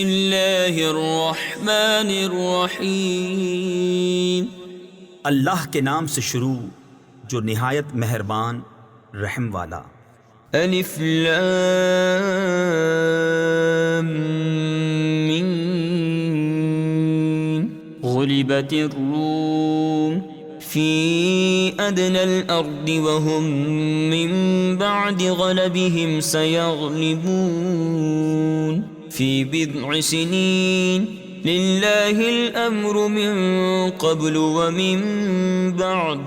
اللہ الرحمن الرحیم، اللہ کے نام سے شروع جو نہایت مہربان رحم والا۔ الف لام میم، غلبت الروم فی ادنى الارض وهم من بعد غلبهم سيغلبون في بضع سنين لله الأمر من قبل ومن بعد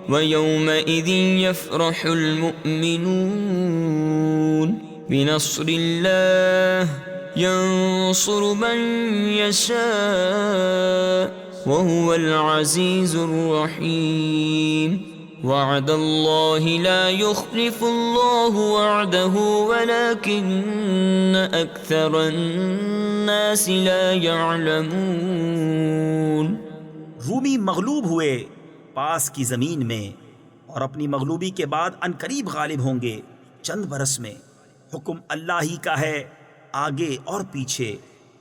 ويومئذ يفرح المؤمنون بنصر الله ينصر من يشاء وهو العزيز الرحيم وعد الله لا يخلف الله وعده ولكن أكثر الناس لا يعلمون۔ رومی مغلوب ہوئے پاس کی زمین میں، اور اپنی مغلوبی کے بعد عنقریب غالب ہوں گے چند برس میں۔ حکم اللہ ہی کا ہے آگے اور پیچھے،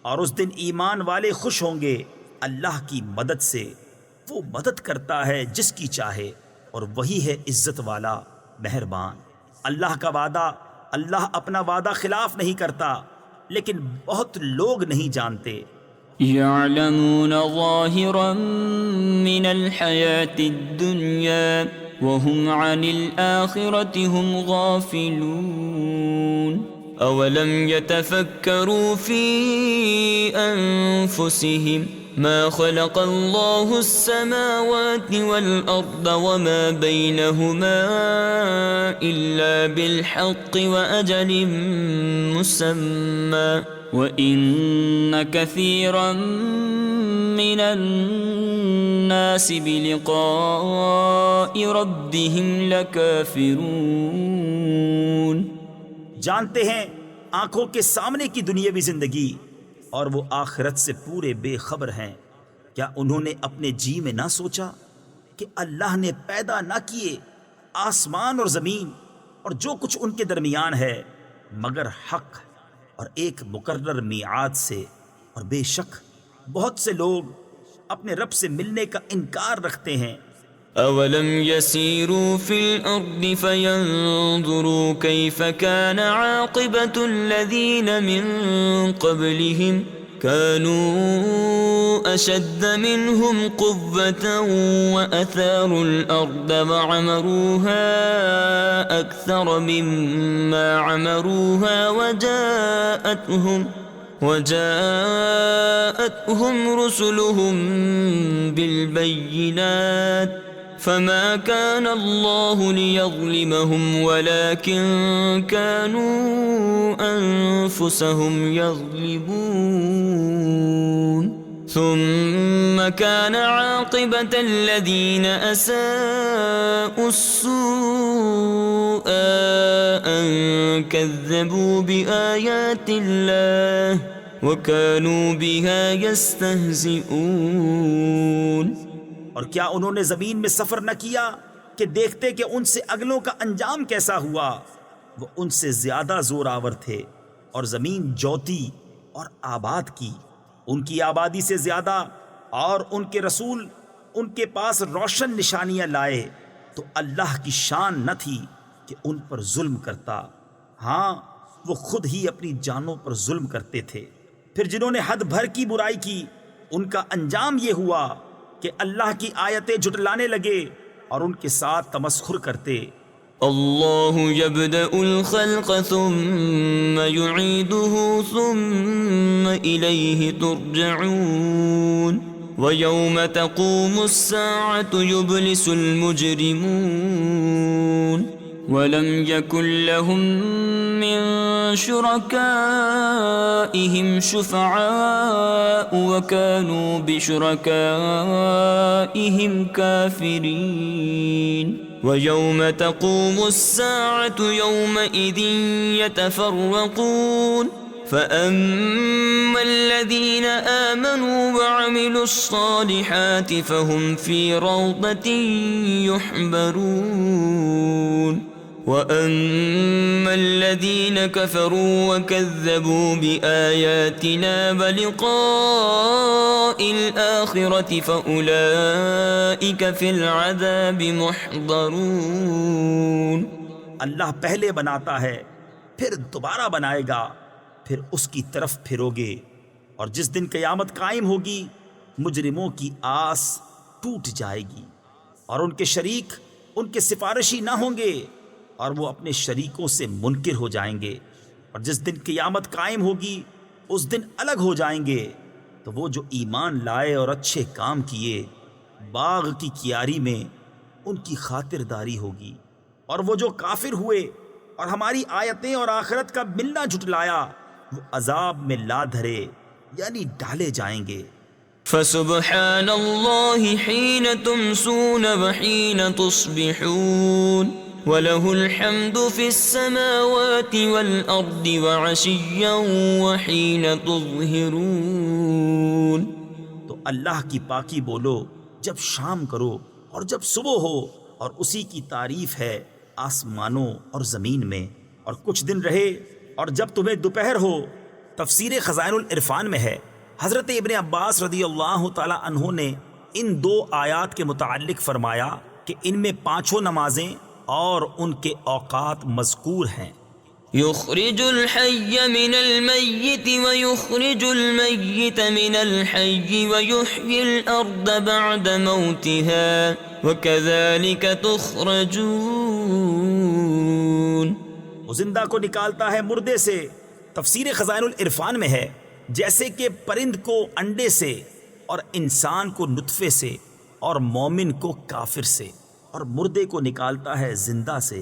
اور اس دن ایمان والے خوش ہوں گے اللہ کی مدد سے۔ وہ مدد کرتا ہے جس کی چاہے، اور وہی ہے عزت والا مہربان۔ اللہ کا وعدہ، اللہ اپنا وعدہ خلاف نہیں کرتا، لیکن بہت لوگ نہیں جانتے۔ يعلمون ظاهرا من الحياة الدنيا وهم عن الآخرة هم غافلون أولم يتفكروا في أنفسهم ما خلق الله السماوات والأرض وما بينهما إلا بالحق وأجل مسمى وَإِنَّ كَثِيرًا مِّنَ النَّاسِ بِلِقَاءِ رَبِّهِمْ لَكَافِرُونَ۔ جانتے ہیں آنکھوں کے سامنے کی دنیاوی زندگی، اور وہ آخرت سے پورے بے خبر ہیں۔ کیا انہوں نے اپنے جی میں نہ سوچا کہ اللہ نے پیدا نہ کیے آسمان اور زمین اور جو کچھ ان کے درمیان ہے مگر حق اور ایک مقرر میعاد سے، اور بے شک بہت سے لوگ اپنے رب سے ملنے کا انکار رکھتے ہیں۔ اولم يسيروا في الارض فينظروا كيف كان عاقبة الذين من قبلهم كانوا اشد منهم قوة واثاروا الارض وعمروها اكثر مما عمروها وجاءتهم رسلهم بالبينات فما كان الله ليظلمهم ولكن كانوا أنفسهم يظلمون ثم كان عاقبة الذين أساءوا السوء أن كذبوا بآيات الله وكانوا بها يستهزئون۔ اور کیا انہوں نے زمین میں سفر نہ کیا کہ دیکھتے کہ ان سے اگلوں کا انجام کیسا ہوا؟ وہ ان سے زیادہ زور آور تھے، اور زمین جوتی اور آباد کی ان کی آبادی سے زیادہ، اور ان کے رسول ان کے پاس روشن نشانیاں لائے، تو اللہ کی شان نہ تھی کہ ان پر ظلم کرتا۔ ہاں، وہ خود ہی اپنی جانوں پر ظلم کرتے تھے۔ پھر جنہوں نے حد بھر کی برائی کی، ان کا انجام یہ ہوا کہ اللہ کی آیتیں جھٹلانے لگے اور ان کے ساتھ تمسخر کرتے۔ اللہ یبدأ الخلق ثم یعیدہ ثم الیہ ترجعون ویوم تقوم الساعة یبلس المجرمون ولم يكن لهم من شركائهم شفعاء وكانوا بشركائهم كافرين ويوم تقوم الساعة يومئذ يتفرقون فأما الذين آمنوا وعملوا الصالحات فهم في روضة يحبرون وَأَمَّا الَّذِينَ كَفَرُوا وَكَذَّبُوا بِآيَاتِنَا وَلِقَاءِ الْآخِرَةِ فَأُولَئِكَ فِي الْعَذَابِ مُحْضَرُونَ۔ اللہ پہلے بناتا ہے پھر دوبارہ بنائے گا، پھر اس کی طرف پھرو گے، اور جس دن قیامت قائم ہوگی مجرموں کی آس ٹوٹ جائے گی، اور ان کے شریک ان کے سفارشی نہ ہوں گے، اور وہ اپنے شریکوں سے منکر ہو جائیں گے، اور جس دن قیامت قائم ہوگی اس دن الگ ہو جائیں گے۔ تو وہ جو ایمان لائے اور اچھے کام کیے، باغ کی کیاری میں ان کی خاطرداری ہوگی، اور وہ جو کافر ہوئے اور ہماری آیتیں اور آخرت کا ملنا جھٹلایا، وہ عذاب میں لا دھرے یعنی ڈالے جائیں گے۔ فسبحان اللہ حین تمسون وحین تصبحون وَلَهُ الْحَمْدُ فِي السَّمَاوَاتِ وَالْأَرْضِ وَعَشِيًّا وَحِينَ تُظْهِرُونَ۔ تو اللہ کی پاکی بولو جب شام کرو اور جب صبح ہو، اور اسی کی تعریف ہے آسمانوں اور زمین میں، اور کچھ دن رہے اور جب تمہیں دوپہر ہو۔ تفسیر خزائن العرفان میں ہے، حضرت ابن عباس رضی اللہ تعالی عنہ نے ان دو آیات کے متعلق فرمایا کہ ان میں پانچوں نمازیں اور ان کے اوقات مذکور ہیں۔ یخرج الحی من المیت ویخرج المیت من الحی ویحیی الارض بعد موتها وکذالک تخرجون۔ وہ زندہ کو نکالتا ہے مردے سے، تفسیر خزائن العرفان میں ہے، جیسے کہ پرند کو انڈے سے، اور انسان کو نطفے سے، اور مومن کو کافر سے، اور مردے کو نکالتا ہے زندہ سے۔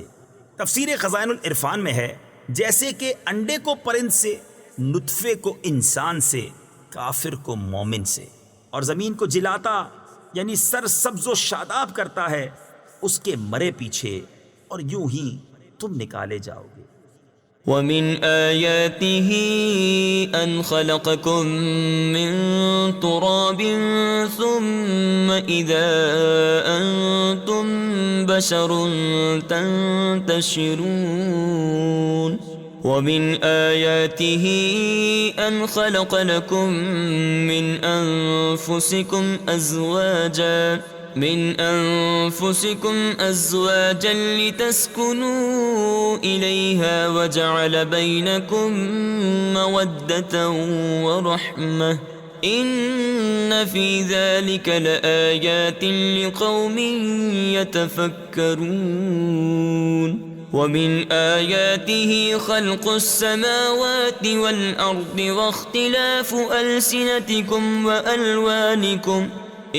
تفسیر خزائن العرفان میں ہے، جیسے کہ انڈے کو پرند سے، نطفے کو انسان سے، کافر کو مومن سے، اور زمین کو جلاتا یعنی سر سبز و شاداب کرتا ہے اس کے مرے پیچھے، اور یوں ہی تم نکالے جاؤ گے۔ وَمِنْ آيَاتِهِ أَنْ خَلَقَكُم مِّن تُرَابٍ ثُمَّ إِذَا أَنْتُمْ بَشَرٌ تَنْتَشِرُونَ وَمِنْ آيَاتِهِ أَنْ خَلَقَ لَكُم مِّنْ أَنفُسِكُمْ أَزْوَاجًا لِتَسْكُنُوا إِلَيْهَا وَجَعَلَ بَيْنَكُم مَّوَدَّةً وَرَحْمَةً إِنَّ فِي ذَلِكَ لَآيَاتٍ لِقَوْمٍ يَتَفَكَّرُونَ وَمِنْ آيَاتِهِ خَلْقُ السَّمَاوَاتِ وَالْأَرْضِ وَاخْتِلَافُ أَلْسِنَتِكُمْ وَأَلْوَانِكُمْ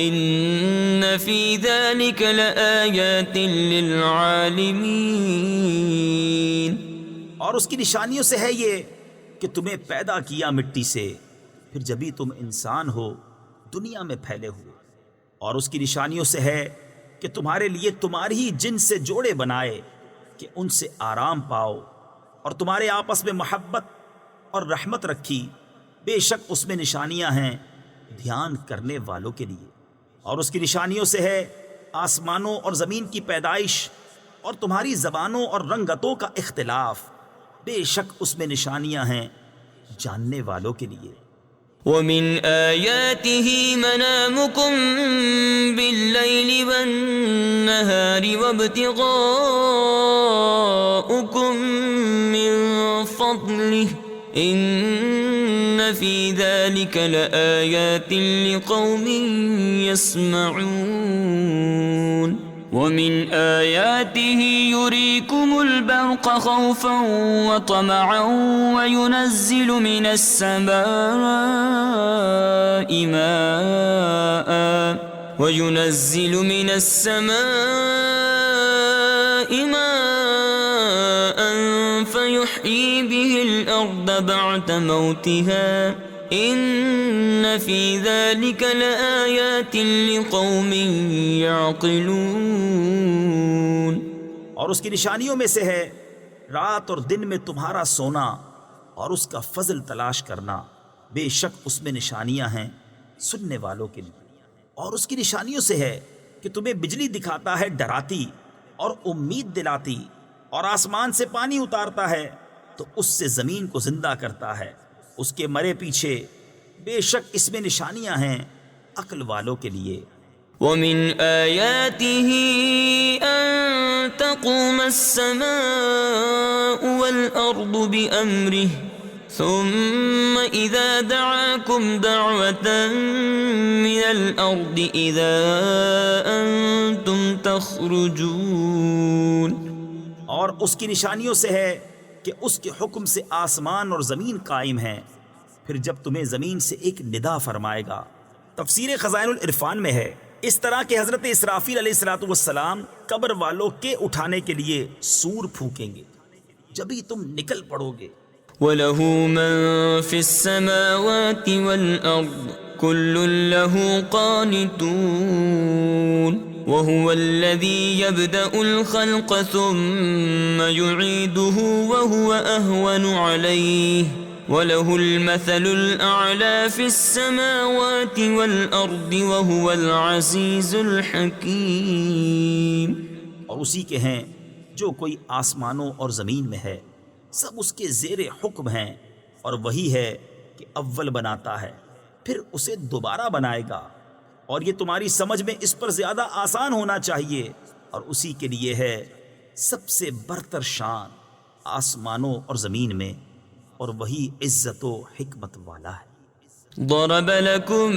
إِنَّ فِي ذَلِكَ لَآيَاتٍ لِلْعَالِمِينَ۔ اور اس کی نشانیوں سے ہے یہ کہ تمہیں پیدا کیا مٹی سے، پھر جبھی تم انسان ہو دنیا میں پھیلے ہوئے، اور اس کی نشانیوں سے ہے کہ تمہارے لیے تمہاری ہی جن سے جوڑے بنائے کہ ان سے آرام پاؤ، اور تمہارے آپس میں محبت اور رحمت رکھی، بے شک اس میں نشانیاں ہیں دھیان کرنے والوں کے لیے۔ اور اس کی نشانیوں سے ہے آسمانوں اور زمین کی پیدائش، اور تمہاری زبانوں اور رنگتوں کا اختلاف، بے شک اس میں نشانیاں ہیں جاننے والوں کے لیے۔ وَمِنْ آيَاتِهِ مَنَامُكُمْ بِاللَّيْلِ وَالنَّهَارِ وَابْتِغَاؤُكُمْ مِنْ فَضْلِهِ إِنَّ فِي ذَلِكَ لَآيَاتٍ لِقَوْمٍ يَسْمَعُونَ وَمِنْ آيَاتِهِ يُرِيكُمُ الْبَرْقَ خَوْفًا وَطَمَعًا وَيُنَزِّلُ مِنَ السَّمَاءِ مَاءً فَيُحْيِي بِهِ الْأَرْضَ بَعْدَ مَوْتِهَا إِنَّ فِي ذَلِكَ لَآيَاتٍ لِقَوْمٍ يَعْقِلُونَ۔ اور اس کی نشانیوں میں سے ہے رات اور دن میں تمہارا سونا اور اس کا فضل تلاش کرنا، بے شک اس میں نشانیاں ہیں سننے والوں کے لیے۔ اور اس کی نشانیوں سے ہے کہ تمہیں بجلی دکھاتا ہے ڈراتی اور امید دلاتی، اور آسمان سے پانی اتارتا ہے تو اس سے زمین کو زندہ کرتا ہے، اس کے مرے پیچھے بے شک اس میں نشانیاں ہیں عقل والوں کے لیے۔ ومن آياته أن تقوم السماء والأرض بأمره ثم إذا دعاكم دعوة من الأرض إذا أنتم تخرجون۔ اور اس کی نشانیوں سے ہے کہ اس کے حکم سے آسمان اور زمین قائم ہیں، پھر جب تمہیں زمین سے ایک ندا فرمائے گا۔ تفسیر خزائن العرفان میں ہے اس طرح کہ حضرت اسرافیل علیہ الصلوۃ والسلام قبر والوں کے اٹھانے کے لیے سور پھونکیں گے، جبھی تم نکل پڑو گے۔ وَلَهُ مَن فِي السَّمَاوَاتِ وَالْأَرْضِ كُلٌّ لَهُ قَانِتُونَ وَهُوَ الَّذِي يَبْدَأُ الْخَلْقَ ثُمَّ يُعِيدُهُ وَهُوَ أَهْوَنُ عَلَيْهِ وَلَهُ الْمَثَلُ الْأَعْلَى فِي السَّمَاوَاتِ وَالْأَرْضِ وَهُوَ الْعَزِيزُ الْحَكِيمُ۔ اور اسی کے ہیں جو کوئی آسمانوں اور زمین میں ہے، سب اس کے زیر حکم ہیں، اور وہی ہے کہ اول بناتا ہے پھر اسے دوبارہ بنائے گا، اور یہ تمہاری سمجھ میں اس پر زیادہ آسان ہونا چاہیے، اور اسی کے لیے ہے سب سے برتر شان آسمانوں اور زمین میں، اور وہی عزت و حکمت والا ہے۔ ضرب لكم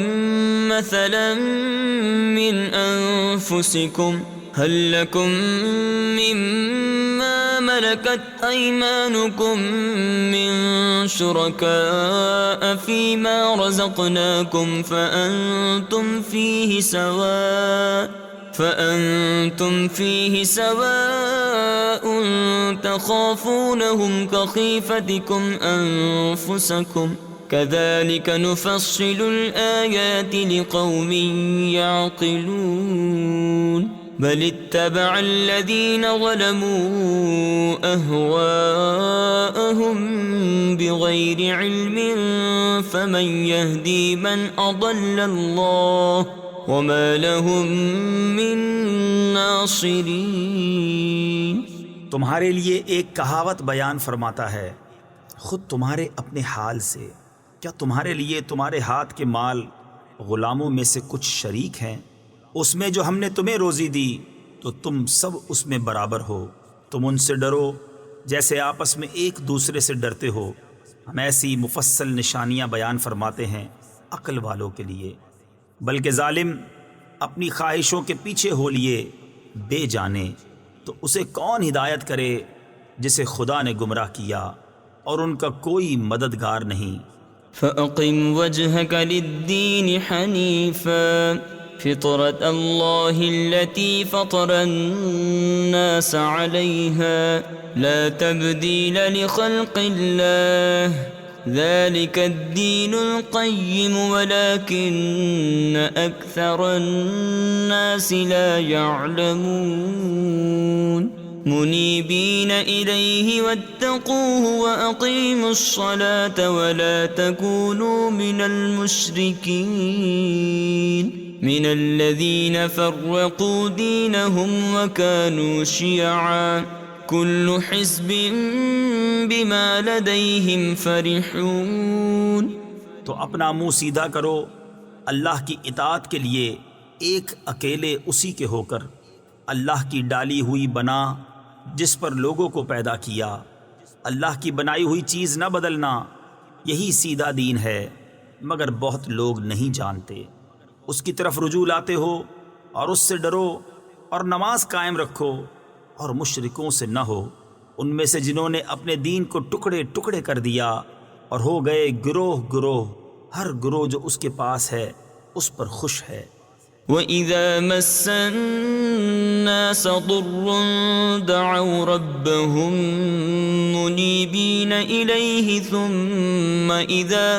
مثلا من أنفسكم هل لكم مما ملكت أيمانكم من شركاء فيما رزقناكم فأنتم فيه سواء تخافونهم كخيفتكم أنفسكم كذلك نفصل الآيات لقوم يعقلون بل اتبع الذين ظلموا أهواءهم بغير علم فمن يهدي من أضل الله وما لهم من ناصرين۔ تمہارے لیے ایک کہاوت بیان فرماتا ہے، خود تمہارے اپنے حال سے کیا تمہارے لیے تمہارے ہاتھ کے مال غلاموں میں سے کچھ شریک ہیں؟ اس میں جو ہم نے تمہیں روزی دی تو تم سب اس میں برابر ہو، تم ان سے ڈرو جیسے آپس میں ایک دوسرے سے ڈرتے ہو۔ ہم ایسی مفصل نشانیاں بیان فرماتے ہیں عقل والوں کے لیے، بلکہ ظالم اپنی خواہشوں کے پیچھے ہو لیے بے جانے، تو اسے کون ہدایت کرے جسے خدا نے گمراہ کیا اور ان کا کوئی مددگار نہیں۔ فَأَقِمْ وَجْهَكَ لِلدِّينِ حَنِيفًا فِطْرَةَ اللَّهِ الَّتِي فَطَرَ النَّاسَ عَلَيْهَا لَا تَبْدِيلَ لِخَلْقِ اللَّهِ ذَلِكَ الدِّينُ الْقَيِّمُ وَلَكِنَّ أَكْثَرَ النَّاسِ لَا يَعْلَمُونَ منيبين إليه واتقوه وأقيموا الصلاة ولا تكونوا من المشركين من الذين فرقوا دينهم وكانوا شيعا كل حزب بما لديهم فرحون۔ تو اپنا منہ سیدھا کرو اللہ کی اطاعت کے لیے ایک اکیلے اسی کے ہو کر، اللہ کی ڈالی ہوئی بنا جس پر لوگوں کو پیدا کیا، اللہ کی بنائی ہوئی چیز نہ بدلنا، یہی سیدھا دین ہے، مگر بہت لوگ نہیں جانتے۔ اس کی طرف رجوع لاتے ہو اور اس سے ڈرو اور نماز قائم رکھو، اور مشرکوں سے نہ ہو، ان میں سے جنہوں نے اپنے دین کو ٹکڑے ٹکڑے کر دیا اور ہو گئے گروہ گروہ، ہر گروہ جو اس کے پاس ہے اس پر خوش ہے۔ وَإِذَا مَسَّ النَّاسَ ضُرٌّ دَعَوْا رَبَّهُم مُنِيبِينَ إِلَيْهِ ثُمَّ إِذَا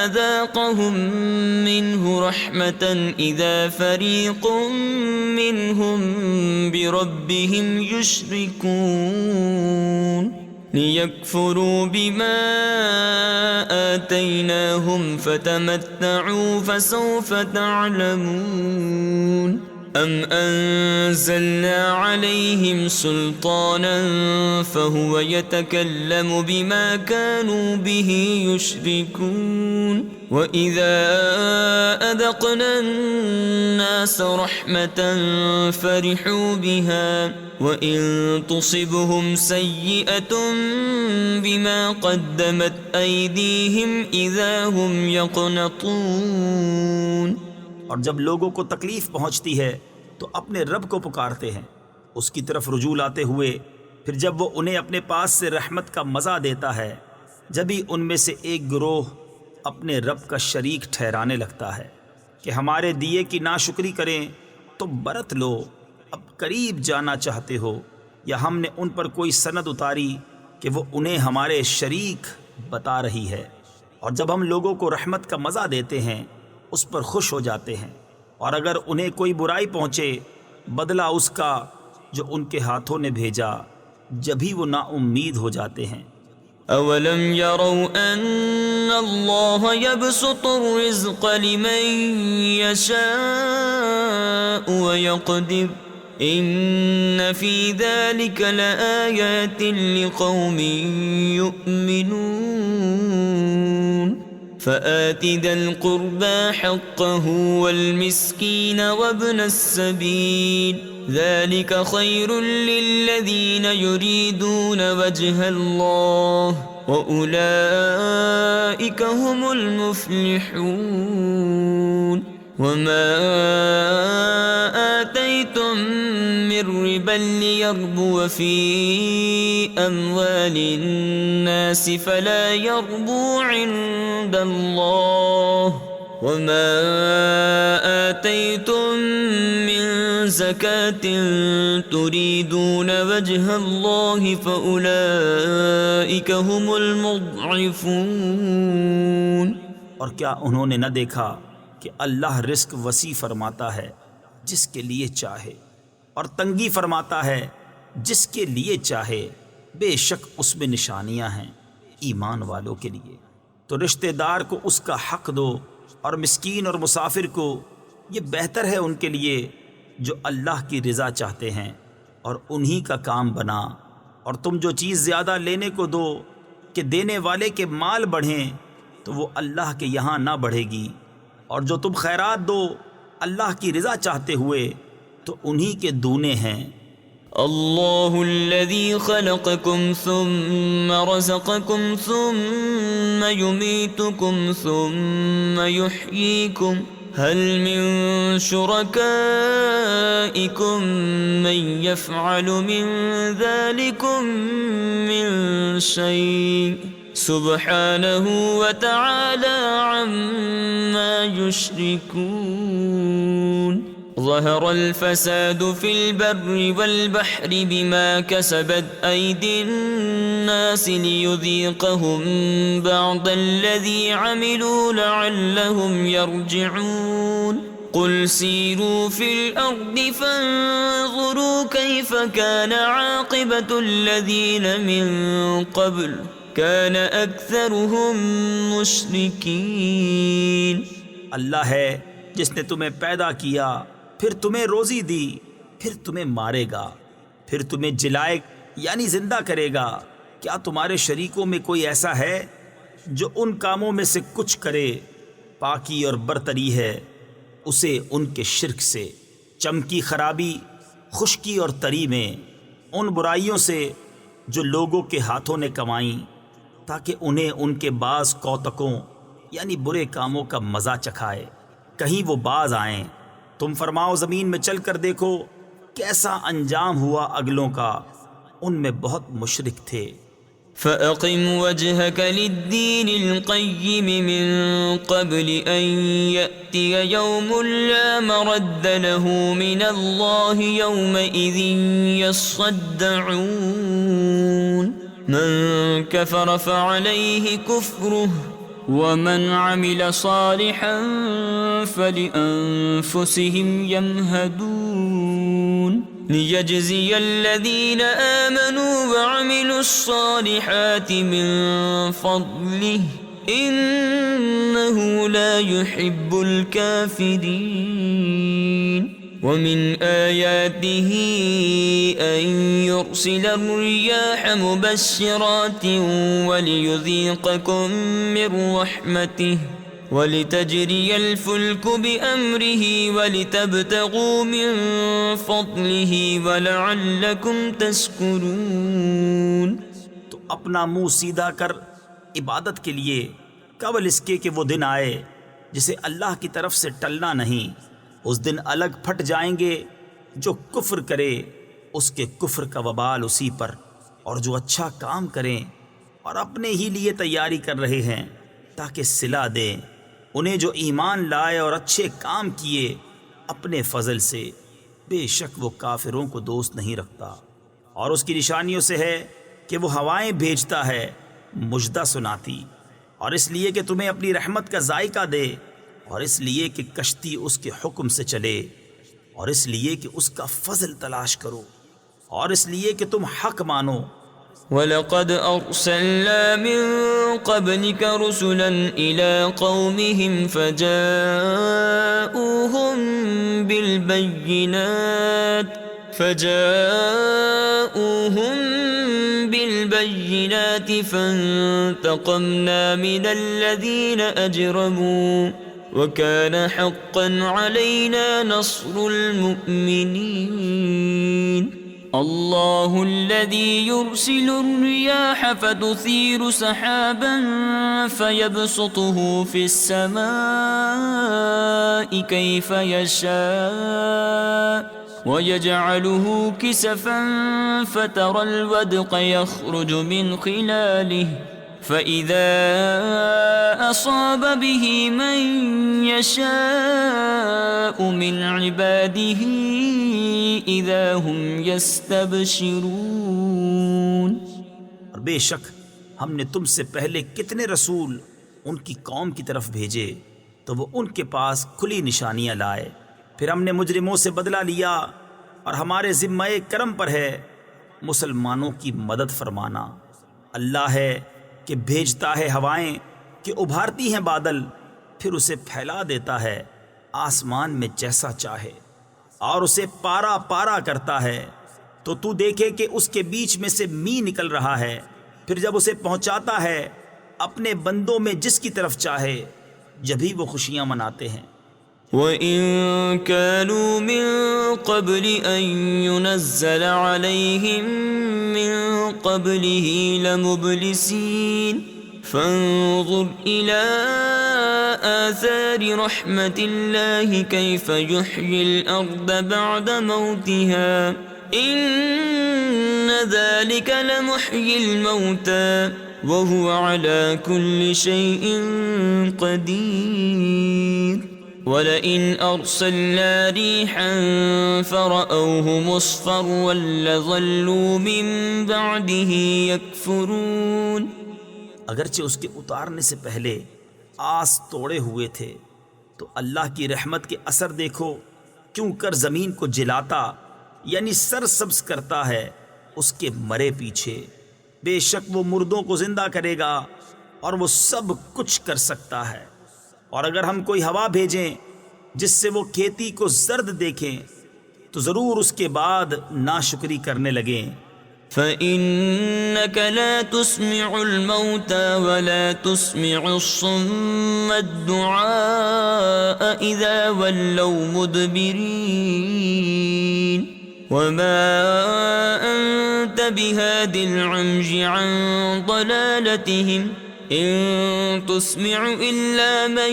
أَذَاقَهُم مِّنْهُ رَحْمَةً إِذَا فَرِيقٌ مِّنْهُم بِرَبِّهِمْ يُشْرِكُونَ ليكفروا بما آتيناهم فتمتعوا فسوف تعلمون أم أنزلنا عليهم سلطانا فهو يتكلم بما كانوا به يشركون وإذا أذقنا الناس رحمة فرحوا بها وإن تصبهم سيئة بما قدمت أيديهم إذا هم يقنطون. اور جب لوگوں کو تکلیف پہنچتی ہے تو اپنے رب کو پکارتے ہیں، اس کی طرف رجوع لاتے ہوئے، پھر جب وہ انہیں اپنے پاس سے رحمت کا مزہ دیتا ہے، جبھی ان میں سے ایک گروہ اپنے رب کا شریک ٹھہرانے لگتا ہے کہ ہمارے دیے کی ناشکری کریں تو برت لو، اب قریب جانا چاہتے ہو، یا ہم نے ان پر کوئی سند اتاری کہ وہ انہیں ہمارے شریک بتا رہی ہے. اور جب ہم لوگوں کو رحمت کا مزہ دیتے ہیں اس پر خوش ہو جاتے ہیں، اور اگر انہیں کوئی برائی پہنچے بدلہ اس کا جو ان کے ہاتھوں نے بھیجا، جبھی وہ نا امید ہو جاتے ہیں. أولم يروا أن الله يبسط الرزق لمن يشاء ويقدر إن في ذلك لآيات لقوم يؤمنون فآت ذا القربى حقه والمسكين وابن السبيل ذلك خير للذين يريدون وجه الله وأولئك هم المفلحون. وما آتيتم من ربا ليربو في أموال الناس فلا يربو عند الله وما آتيتم من زكاة تريدون وجه الله فأولئك هم المضعفون. اور کیا انہوں نے نہ دیکھا کہ اللہ رزق وسیع فرماتا ہے جس کے لیے چاہے اور تنگی فرماتا ہے جس کے لیے چاہے، بے شک اس میں نشانیاں ہیں ایمان والوں کے لیے. تو رشتہ دار کو اس کا حق دو اور مسکین اور مسافر کو، یہ بہتر ہے ان کے لیے جو اللہ کی رضا چاہتے ہیں، اور انہی کا کام بنا. اور تم جو چیز زیادہ لینے کو دو کہ دینے والے کے مال بڑھیں تو وہ اللہ کے یہاں نہ بڑھے گی، اور جو تم خیرات دو اللہ کی رضا چاہتے ہوئے تو انہی کے دونے ہیں. الله الذي خلقكم ثم رزقكم ثم يميتكم ثم يحييكم هل من شركائكم من يفعل من ذلكم من شيء سبحانه وتعالى عما يشركون. ظهر الفساد في البر والبحر بما كسبت أيدي الناس ليذيقهم بعض الذي عملوا لعلهم يرجعون. قل سيروا في الأرض فانظروا كيف كان عاقبة الذين من قبل كان أكثرهم مشركين. اللہ ہے جس نے تمہیں پیدا کیا، پھر تمہیں روزی دی، پھر تمہیں مارے گا، پھر تمہیں جلائے یعنی زندہ کرے گا. کیا تمہارے شریکوں میں کوئی ایسا ہے جو ان کاموں میں سے کچھ کرے؟ پاکی اور برتری ہے اسے ان کے شرک سے، چمکی خرابی خشکی اور تری میں، ان برائیوں سے جو لوگوں کے ہاتھوں نے کمائیں، تاکہ انہیں ان کے بعض کوتکوں یعنی برے کاموں کا مزہ چکھائے، کہیں وہ باز آئیں. تم فرماؤ زمین میں چل کر دیکھو کیسا انجام ہوا اگلوں کا، ان میں بہت مشرک تھے. فأقم وجهك للدين القيم من قبل أن يأتي يوم لا مرد له من الله يومئذ يصدعون. من كفر فعليه كفره ومن عمل صالحا فلأنفسهم يمهدون. ليجزي الذين آمنوا وعملوا الصالحات من فضله إنه لا يحب الكافرين ومن آياته أن يرسل الرياح مبشرات وليذيقكم من رحمته ولتجري الفلك بأمره ولتبتغوا من فضله ولعلكم تشكرون۔ تو اپنا منہ سیدھا کر عبادت کے لیے قبل اس کے کہ وہ دن آئے جسے اللہ کی طرف سے ٹلنا نہیں۔ اس دن الگ پھٹ جائیں گے، جو کفر کرے اس کے کفر کا وبال اسی پر، اور جو اچھا کام کریں اور اپنے ہی لیے تیاری کر رہے ہیں تاکہ صلہ دیں انہیں جو ایمان لائے اور اچھے کام کیے اپنے فضل سے، بے شک وہ کافروں کو دوست نہیں رکھتا۔ اور اس کی نشانیوں سے ہے کہ وہ ہوائیں بھیجتا ہے مژدہ سناتی، اور اس لیے کہ تمہیں اپنی رحمت کا ذائقہ دے، اور اس لیے کہ کشتی اس کے حکم سے چلے، اور اس لیے کہ اس کا فضل تلاش کرو، اور اس لیے کہ تم حق مانو۔ وَلَقَدْ أَرْسَلْنَا مِن قَبْلِكَ رُسُلًا إِلَىٰ قَوْمِهِمْ فَجَاءُوهُم بِالْبَيِّنَاتِ فَانتَقَمْنَا مِنَ الَّذِينَ أَجْرَمُوا وَكَانَ حَقًّا عَلَيْنَا نَصْرُ الْمُؤْمِنِينَ۔ الله الذي يرسل الرياح فتثير سحابا فيبسطه في السماء كيف يشاء ويجعله كسفا فترى الودق يخرج من خلاله فإذا أصاب به من يشاء من عباده إذا هم يستبشرون۔ اور بے شک ہم نے تم سے پہلے کتنے رسول ان کی قوم کی طرف بھیجے تو وہ ان کے پاس کھلی نشانیاں لائے، پھر ہم نے مجرموں سے بدلہ لیا، اور ہمارے ذمہ کرم پر ہے مسلمانوں کی مدد فرمانا۔ اللہ ہے کہ بھیجتا ہے ہوائیں کہ ابھارتی ہیں بادل، پھر اسے پھیلا دیتا ہے آسمان میں جیسا چاہے، اور اسے پارا پارا کرتا ہے تو تو دیکھے کہ اس کے بیچ میں سے می نکل رہا ہے، پھر جب اسے پہنچاتا ہے اپنے بندوں میں جس کی طرف چاہے، جبھی وہ خوشیاں مناتے ہیں۔ وَإِن كَانُوا مِن قَبْلِ أَن يُنَزَّلَ عَلَيْهِم مِّن قَبْلِهِ لَمُبْلِسِينَ فَانظُرْ إِلَىٰ آثَارِ رَحْمَةِ اللَّهِ كَيْفَ يُحْيِي الْأَرْضَ بَعْدَ مَوْتِهَا إِنَّ ذَلِكَ لَمُحْيِي الْمَوْتَىٰ وَهُوَ عَلَىٰ كُلِّ شَيْءٍ قَدِيرٌ۔ وَلَئِنْ أَرْسَلْنَا رِيحًا فَرَأَوْهُ مُصْفَرًّا لَظَلُّوا مِن بَعْدِهِ يَكْفُرُونَ۔ اگرچہ اس کے اتارنے سے پہلے آس توڑے ہوئے تھے، تو اللہ کی رحمت کے اثر دیکھو، کیوں کر زمین کو جلاتا یعنی سرسبز کرتا ہے اس کے مرے پیچھے۔ بے شک وہ مردوں کو زندہ کرے گا اور وہ سب کچھ کر سکتا ہے۔ اور اگر ہم کوئی ہوا بھیجیں جس سے وہ کھیتی کو زرد دیکھیں تو ضرور اس کے بعد ناشکری کرنے لگیں۔ فَإِنَّكَ لَا تُسْمِعُ الْمَوْتَى وَلَا تُسْمِعُ الصُّمَّ الدُّعَاءَ إِذَا وَلَّوْا مُدْبِرِينَ وَمَا أَنتَ بِهَادِ الْعُمْيِ عَن ضَلَالَتِهِمْ إِن تُسْمِعُ إِلَّا مَن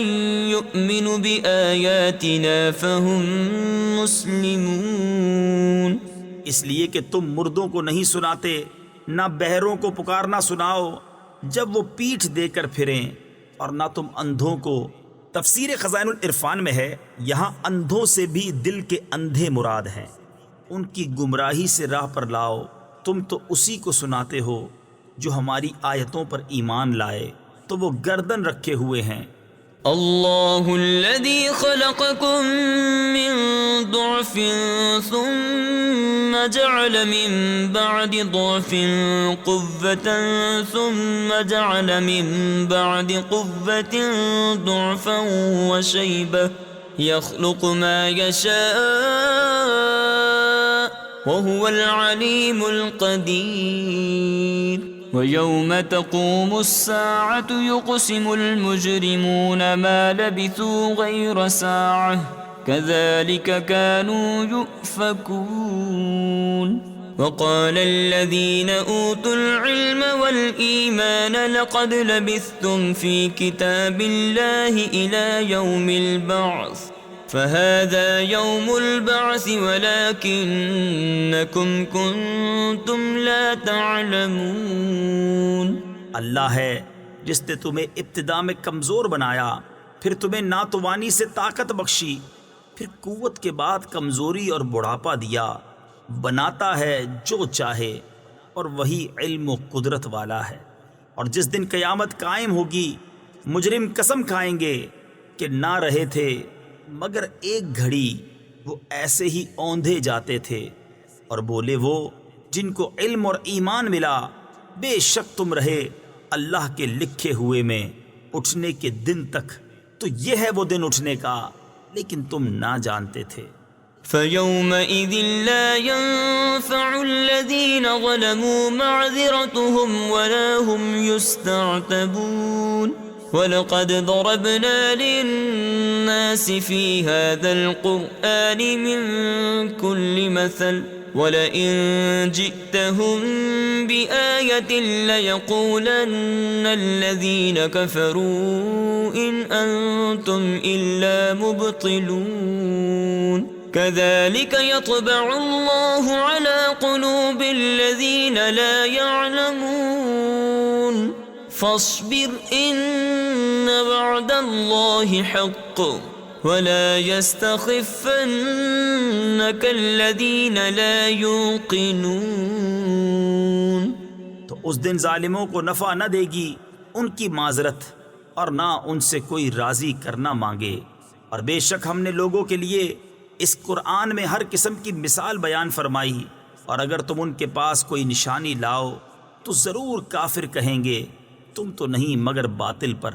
يُؤْمِنُ بِآيَاتِنَا فَهُم مُسْلِمُونَ۔ اس لیے کہ تم مردوں کو نہیں سناتے، نہ بہروں کو پکارنا سناؤ جب وہ پیٹھ دے کر پھریں، اور نہ تم اندھوں کو۔ تفسیر خزائن العرفان میں ہے، یہاں اندھوں سے بھی دل کے اندھے مراد ہیں۔ ان کی گمراہی سے راہ پر لاؤ، تم تو اسی کو سناتے ہو جو ہماری آیتوں پر ایمان لائے، تو وہ گردن رکھے ہوئے ہیں۔ الله الذي خلقكم من ضعف ثم جعل من بعد ضعف قوة ثم جعل من بعد قوة ضعفا وشيبة يخلق ما يشاء وهو العليم القدير ويوم تقوم الساعة يقسم المجرمون ما لبثوا غير ساعة كذلك كانوا يؤفكون وقال الذين أوتوا العلم والإيمان لقد لبثتم في كتاب الله إلى يوم البعث فهذا يوم البعث ولكنكم كنتم لا تعلمون. اللہ ہے جس نے تمہیں ابتدا میں کمزور بنایا، پھر تمہیں ناتوانی سے طاقت بخشی، پھر قوت کے بعد کمزوری اور بڑھاپا دیا. بناتا ہے جو چاہے اور وہی علم و قدرت والا ہے. اور جس دن قیامت قائم ہوگی مجرم قسم کھائیں گے کہ نہ رہے تھے مگر ایک گھڑی وہ ایسے ہی اوندھے جاتے تھے. اور بولے وہ جن کو علم اور ایمان ملا، بے شک تم رہے اللہ کے لکھے ہوئے میں اٹھنے کے دن تک، تو یہ ہے وہ دن اٹھنے کا، لیکن تم نہ جانتے تھے. فَيَوْمَئِذٍ لَا يَنفَعُ الَّذِينَ ظَلَمُوا مَعْذِرَتُهُمْ وَلَا هُمْ يُسْتَعْتَبُونَ وَلَقَدْ ضَرَبْنَا لِلنَّاسِ فِي هَذَا الْقُرْآنِ مِنْ كُلِّ مَثَلٍ وَلَئِنْ جِئْتَهُمْ بِآيَةٍ لَيَقُولَنَّ الَّذِينَ كَفَرُوا إِنْ أَنْتُمْ إِلَّا مُبْطِلُونَ كَذَلِكَ يَطْبَعُ اللَّهُ عَلَى قُلُوبِ الَّذِينَ لَا يَعْلَمُونَ فاصبر إن وعد الله حق ولا يستخفنك الذين لا يوقنون. تو اس دن ظالموں کو نفع نہ دے گی ان کی معذرت اور نہ ان سے کوئی راضی کرنا مانگے. اور بے شک ہم نے لوگوں کے لیے اس قرآن میں ہر قسم کی مثال بیان فرمائی، اور اگر تم ان کے پاس کوئی نشانی لاؤ تو ضرور کافر کہیں گے تم تو نہیں مگر باطل پر.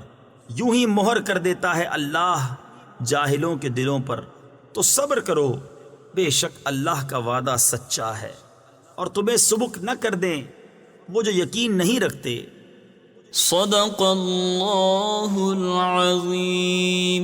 یوں ہی مہر کر دیتا ہے اللہ جاہلوں کے دلوں پر. تو صبر کرو، بے شک اللہ کا وعدہ سچا ہے. اور تمہیں سبک نہ کر دیں وہ جو یقین نہیں رکھتے. صدق اللہ العظیم.